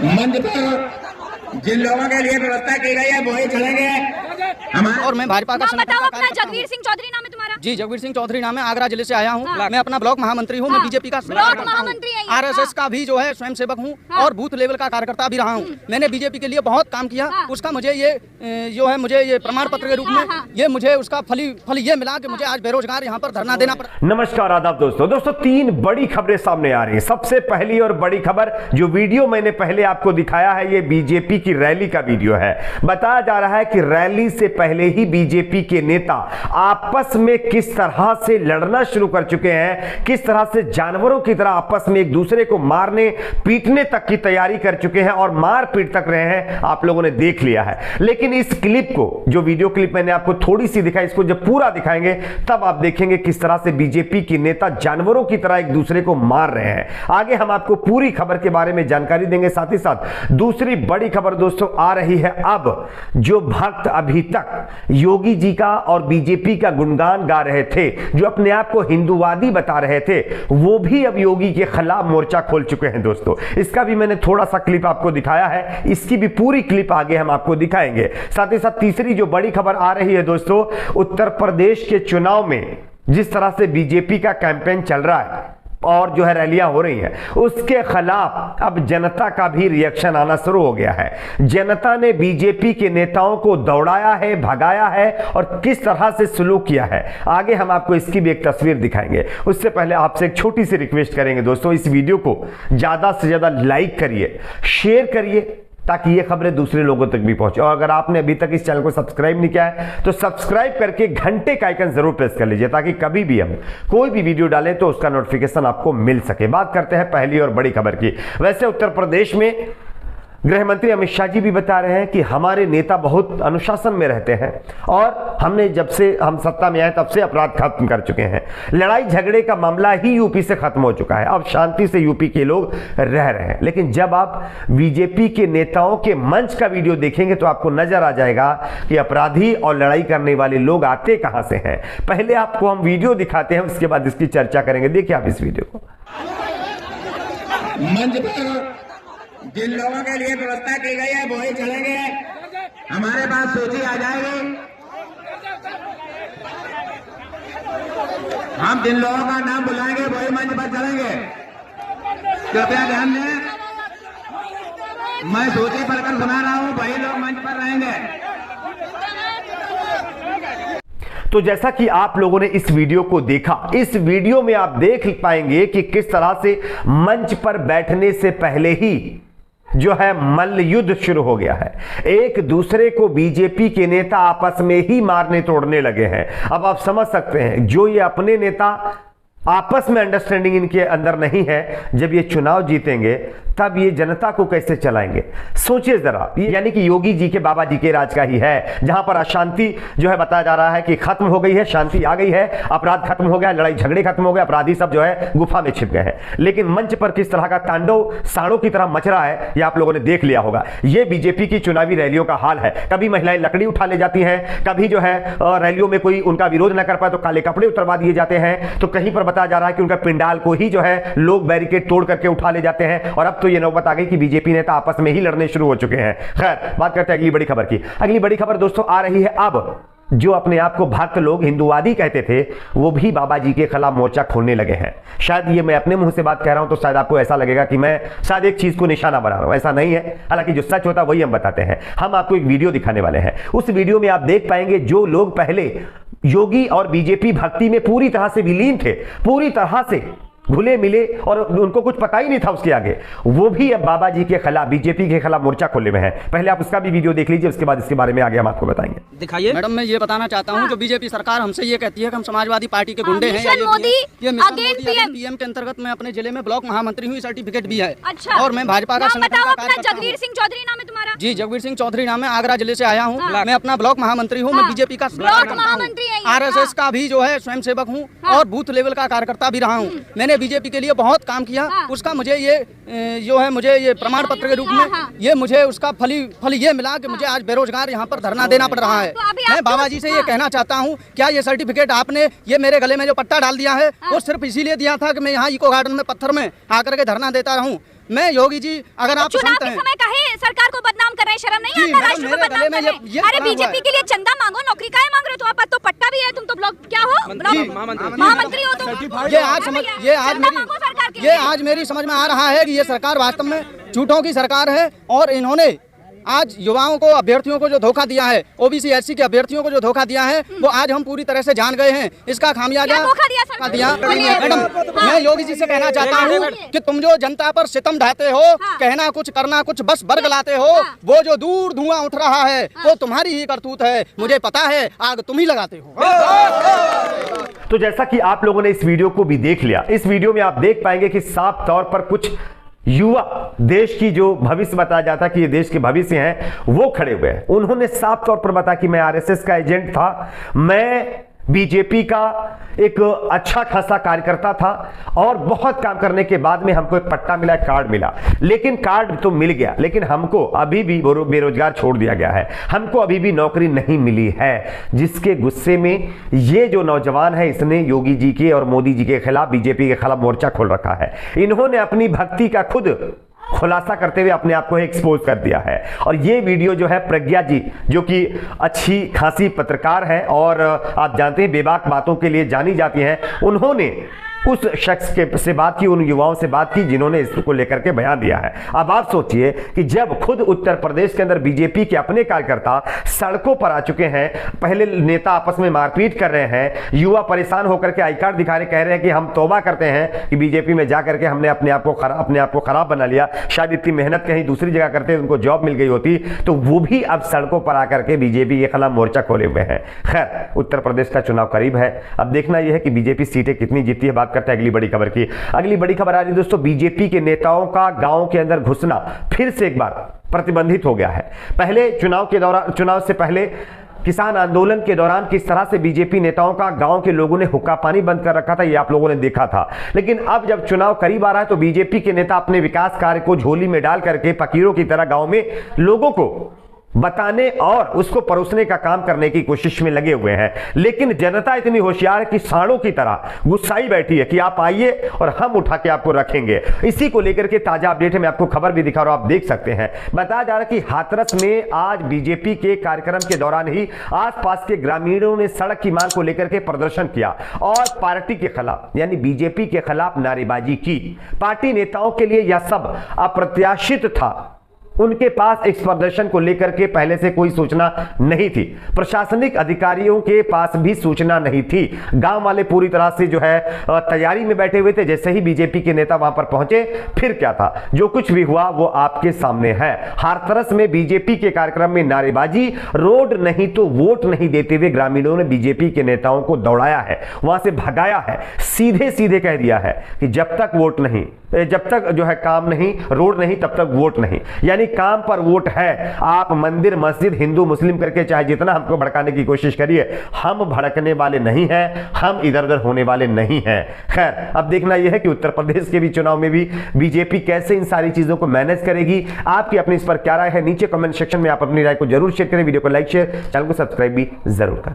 मंच पर जिन लोगों के लिए व्यवस्था की गई है वही चलेंगे। और मैं भाजपा का बताओ अपना। जगवीर सिंह चौधरी नाम है तुम्हारा? जी, जगवीर सिंह चौधरी नाम है, आगरा जिले से आया हूँ। मैं अपना ब्लॉक महामंत्री हूँ। मैं बीजेपी का ब्लॉक महामंत्री है, आरएसएस का भी जो है स्वयं सेवक हूँ और बूथ लेवल का कार्यकर्ता भी रहा हूँ। मैंने बीजेपी के लिए बहुत काम किया। उसका मुझे ये जो है मुझे ये प्रमाण पत्र के रूप में ये मुझे उसका फल ये मिला कि मुझे आज बेरोजगार यहाँ पर धरना देना पड़ा। नमस्कार, आदाब दोस्तों। तीन बड़ी खबरें सामने आ रही है। सबसे पहली और बड़ी खबर, जो वीडियो मैंने पहले आपको दिखाया है, ये बीजेपी की रैली का वीडियो है। बताया जा रहा है कि रैली से पहले ही बीजेपी के नेता आपस में किस तरह से लड़ना शुरू कर चुके हैं, किस तरह से जानवरों की तरह आपस में एक दूसरे को मारने पीटने तक की तैयारी कर चुके हैं और मार पीट तक रहे हैं। आप लोगों ने देख लिया है। लेकिन इस क्लिप को, जो वीडियो क्लिप मैंने आपको थोड़ी सी दिखाई, इसको जब पूरा दिखाएंगे तब आप देखेंगे किस तरह से बीजेपी के नेता जानवरों की तरह एक दूसरे को मार रहे हैं। आगे हम आपको पूरी खबर के बारे में जानकारी देंगे। साथ ही साथ दूसरी बड़ी खबर दोस्तों आ रही है। अब जो भक्त अभी तक योगी जी का और बीजेपी का गुणगान गा रहे थे, जो अपने आप को हिंदूवादी बता रहे थे, वो भी अब योगी के खिलाफ मोर्चा खोल चुके हैं दोस्तों। इसका भी मैंने थोड़ा सा क्लिप आपको दिखाया है, इसकी भी पूरी क्लिप आगे हम आपको दिखाएंगे। साथ ही साथ तीसरी जो बड़ी खबर आ रही है दोस्तों, उत्तर प्रदेश के चुनाव में जिस तरह से बीजेपी का कैंपेन चल रहा है और जो है रैलियां हो रही हैं, उसके खिलाफ अब जनता का भी रिएक्शन आना शुरू हो गया है। जनता ने बीजेपी के नेताओं को दौड़ाया है, भगाया है और किस तरह से सलूक किया है, आगे हम आपको इसकी भी एक तस्वीर दिखाएंगे। उससे पहले आपसे एक छोटी सी रिक्वेस्ट करेंगे दोस्तों, इस वीडियो को ज्यादा से ज्यादा लाइक करिए, शेयर करिए, ताकि ये खबरें दूसरे लोगों तक भी पहुंचे। और अगर आपने अभी तक इस चैनल को सब्सक्राइब नहीं किया है तो सब्सक्राइब करके घंटे का आइकन जरूर प्रेस कर लीजिए, ताकि कभी भी हम कोई भी वीडियो डालें तो उसका नोटिफिकेशन आपको मिल सके। बात करते हैं पहली और बड़ी खबर की। वैसे उत्तर प्रदेश में गृह मंत्री अमित शाह जी भी बता रहे हैं कि हमारे नेता बहुत अनुशासन में रहते हैं और हमने जब से हम सत्ता में आए तब से अपराध खत्म कर चुके हैं। लड़ाई झगड़े का मामला ही यूपी से खत्म हो चुका है, अब शांति से यूपी के लोग रह रहे हैं। लेकिन जब आप बीजेपी के नेताओं के मंच का वीडियो देखेंगे तो आपको नजर आ जाएगा कि अपराधी और लड़ाई करने वाले लोग आते कहां से हैं। पहले आपको हम वीडियो दिखाते हैं, उसके बाद इसकी चर्चा करेंगे। देखिए आप इस वीडियो को। मंच पर जिन लोगों के लिए व्यवस्था की गई है वही चलेंगे। हमारे पास सूची आ जाएगी, हम जिन लोगों का नाम बुलाएंगे वही मंच पर चलेंगे। कृपया ध्यान दें, मैं सूची पढ़कर सुना रहा हूं, वही लोग मंच पर रहेंगे। तो जैसा कि आप लोगों ने इस वीडियो को देखा, इस वीडियो में आप देख पाएंगे कि किस तरह से मंच पर बैठने से पहले ही जो है मल्ल युद्ध शुरू हो गया है। एक दूसरे को बीजेपी के नेता आपस में ही मारने तोड़ने लगे हैं। अब आप समझ सकते हैं, जो ये अपने नेता आपस में अंडरस्टैंडिंग इनके अंदर नहीं है, जब ये चुनाव जीतेंगे तब ये जनता को कैसे चलाएंगे। सोचिए जरा, यानी कि योगी जी के बाबा जी के राज का ही है, जहां पर अशांति जो है बताया जा रहा है कि खत्म हो गई है, शांति आ गई है, अपराध खत्म हो गया, लड़ाई झगड़े खत्म हो गए, अपराधी सब जो है गुफा में छिप गए हैं। लेकिन मंच पर किस तरह का तांडव सांडों की तरह मच रहा है, यह आप लोगों ने देख लिया होगा। यह बीजेपी की चुनावी रैलियों का हाल है। कभी महिलाएं लकड़ी उठा ले जाती हैं, कभी जो है रैलियों में कोई उनका विरोध न कर पाए तो काले कपड़े उतरवा दिए जाते हैं, तो कहीं पर बताया जा रहा है कि उनका पिंडाल को ही जो है लोग बैरिकेड तोड़ करके उठा ले जाते हैं। और अब तो ये नौबत आ गई कि बीजेपी नेता आपस में ही लड़ने शुरू हो चुके हैं। खैर, बात करते हैं अगली बड़ी खबर की। अगली बड़ी खबर दोस्तों आ रही है, अब जो अपने आप को भक्त लोग हिंदूवादी कहते थे, वो भी बाबा जी के खिलाफ मोर्चा खोलने लगे हैं। शायद ये मैं अपने मुंह से बात कह रहा हूं तो शायद आपको ऐसा लगेगा कि मैं शायद एक चीज को निशाना बना रहा हूं, ऐसा नहीं है। हालांकि जो सच होता है वही हम बताते हैं। हम आपको एक वीडियो दिखाने वाले हैं, उस वीडियो में आप देख पाएंगे जो लोग पहले योगी और बीजेपी भक्ति में पूरी तरह से विलीन थे, पूरी तरह से घुले मिले और उनको कुछ पता ही नहीं था उसके आगे, वो भी अब बाबा जी के खिलाफ, बीजेपी के खिलाफ मोर्चा खोले में है। पहले आप उसका भी वीडियो देख लीजिए, उसके बाद इसके बारे में आगे हम आपको बताएंगे। दिखाइए। मैडम, मैं ये बताना चाहता हूँ, जो बीजेपी सरकार हमसे ये कहती है कि हम समाजवादी पार्टी के गुंडे हैं, ये पीएम के अंतर्गत मैं अपने जिले में ब्लॉक महामंत्री हूँ, सर्टिफिकेट भी है। और मैं भाजपा का जगवीर सिंह चौधरी नाम है तुम्हारा? जी, जगवीर सिंह चौधरी नाम है, आगरा जिले से आया हूँ। मैं अपना ब्लॉक महामंत्री हूँ। मैं बीजेपी का ब्लॉक महामंत्री है, आरएसएस का भी जो है स्वयं सेवक हूँ और बूथ लेवल का कार्यकर्ता भी रहा हूँ। मैंने बीजेपी के लिए बहुत काम किया। उसका मुझे ये जो है मुझे ये प्रमाण पत्र के रूप में ये मुझे उसका फल ये मिला कि मुझे आज बेरोजगार यहाँ पर धरना देना पड़ रहा है। मैं बाबा जी से ये कहना चाहता हूँ, क्या ये सर्टिफिकेट आपने ये मेरे गले में जो पट्टा डाल दिया है वो सिर्फ इसीलिए दिया था कि मैं यहाँ इको गार्डन में पत्थर में आकर के धरना देता रहूँ? मैं योगी जी अगर आप चुनाव पसंद के हैं समय काहे सरकार को बदनाम कर रहे हैं, शर्म नहीं जी, आता मैडम, राष्ट्र को मेरे बदनाम गले कर में रहे हैं? ये अरे पड़ा हुआ बीजेपी है। के लिए चंदा मांगो, नौकरी काहे मांग रहे हो? तुम्हारे पास तो पट्टा भी है, तुम तो ब्लॉक क्या हो, महामंत्री हो तुम। ये आज समझ चंदा मांगो सरकार के ये लिए। आज मेरी समझ में आ रहा है कि ये सरकार वास्तव में झूठों की सरकार है और इन्होंने आज युवाओं को, अभ्यर्थियों को जो धोखा दिया है, ओबीसी एससी के अभ्यर्थियों को जो धोखा दिया है, वो आज हम पूरी तरह से जान गए हैं। इसका खामियाजा क्या धोखा दिया सरकार? दिया। बोलिए। मैडम, मैं योगी जी से कहना चाहता हूँ कि तुम जो जनता पर सितम ढाते हो, कहना कुछ करना कुछ, बस बरगलाते हो, वो जो दूर धुआं उठ रहा है वो तुम्हारी ही करतूत है। मुझे पता है आग तुम ही लगाते हो। तो जैसा कि आप लोगों ने इस वीडियो को भी देख लिया, इस वीडियो में आप देख पाएंगे कि साफ तौर पर कुछ युवा, देश की जो भविष्य बताया जाता है कि ये देश के भविष्य हैं, वो खड़े हुए हैं। उन्होंने साफ तौर पर बताया कि मैं आरएसएस का एजेंट था, मैं बीजेपी का एक अच्छा खासा कार्यकर्ता था और बहुत काम करने के बाद में हमको एक पट्टा मिला, कार्ड मिला। लेकिन कार्ड तो मिल गया, लेकिन हमको अभी भी बेरोजगार छोड़ दिया गया है, हमको अभी भी नौकरी नहीं मिली है। जिसके गुस्से में ये जो नौजवान है, इसने योगी जी के और मोदी जी के खिलाफ, बीजेपी के खिलाफ मोर्चा खोल रखा है। इन्होंने अपनी भक्ति का खुद खुलासा करते हुए अपने आप को एक्सपोज कर दिया है। और ये वीडियो जो है प्रज्ञा जी, जो कि अच्छी खासी पत्रकार है और आप जानते हैं बेबाक बातों के लिए जानी जाती हैं, उन्होंने उस शख्स के से बात की, उन युवाओं से बात की जिन्होंने इसको लेकर के बयान दिया है। अब आप सोचिए कि जब खुद उत्तर प्रदेश के अंदर बीजेपी के अपने कार्यकर्ता सड़कों पर आ चुके हैं, पहले नेता आपस में मारपीट कर रहे हैं, युवा परेशान होकर के आई कार्ड दिखा रहे, कह रहे हैं कि हम तौबा करते हैं कि बीजेपी में जाकर के हमने अपने आप को खराब बना लिया, शायद इतनी मेहनत कहीं दूसरी जगह करते उनको जॉब मिल गई होती, तो वो भी अब सड़कों पर आकर के बीजेपी के खिलाफ मोर्चा खोले हुए हैं। खैर, उत्तर प्रदेश का चुनाव करीब है, अब देखना यह है कि बीजेपी सीटें कितनी जीतती है। बात करते हैं अगली बड़ी खबर की। अगली बड़ी खबर आ रही है दोस्तों, बीजेपी के नेताओं का गांव के अंदर घुसना फिर से एक बार प्रतिबंधित हो गया है। पहले चुनाव से पहले किसान आंदोलन के दौरान किस तरह से बीजेपी नेताओं का गांव के लोगों ने हुक्का पानी बंद कर रखा था, ये आप लोगों ने देखा था। लेकिन अब जब चुनाव करीब आ रहा है तो बीजेपी के नेता अपने विकास कार्य को झोली में डाल करके फकीरों की तरह गांव में लोगों को बताने और उसको परोसने का काम करने की कोशिश में लगे हुए हैं। लेकिन जनता इतनी होशियार है कि सांडों की तरह गुस्साई बैठी है कि आप आइए और हम उठा के आपको रखेंगे। इसी को लेकर के ताजा अपडेट है, मैं आपको खबर भी दिखा रहा हूं, आप देख सकते हैं। बताया जा रहा है कि हाथरस में आज बीजेपी के कार्यक्रम के दौरान ही आसपास के ग्रामीणों ने सड़क की मांग को लेकर के प्रदर्शन किया और पार्टी के खिलाफ यानी बीजेपी के खिलाफ नारेबाजी की। पार्टी नेताओं के लिए यह सब अप्रत्याशित था, उनके पास इस प्रदर्शन को लेकर के पहले से कोई सूचना नहीं थी, प्रशासनिक अधिकारियों के पास भी सूचना नहीं थी। गांव वाले पूरी तरह से जो है तैयारी में बैठे हुए थे। जैसे ही बीजेपी के नेता वहां पर पहुंचे, फिर क्या था, जो कुछ भी हुआ वो आपके सामने है। हाथरस में बीजेपी के कार्यक्रम में नारेबाजी, रोड नहीं तो वोट नहीं देते हुए ग्रामीणों ने बीजेपी के नेताओं को दौड़ाया है, वहां से भगाया है, सीधे सीधे कह दिया है कि जब तक वोट नहीं, जब तक जो है काम नहीं, रोड नहीं, तब तक वोट नहीं। यानी काम पर वोट है। आप मंदिर मस्जिद हिंदू मुस्लिम करके चाहे जितना हमको भड़काने की कोशिश करिए, हम भड़कने वाले नहीं हैं, हम इधर उधर होने वाले नहीं हैं। खैर, अब देखना यह है कि उत्तर प्रदेश के भी चुनाव में भी बीजेपी कैसे इन सारी चीजों को मैनेज करेगी। आपकी अपनी इस पर क्या राय है, नीचे कमेंट सेक्शन में आप अपनी राय को जरूर शेयर करें। वीडियो को लाइक शेयर, चैनल को सब्सक्राइब भी जरूर करें।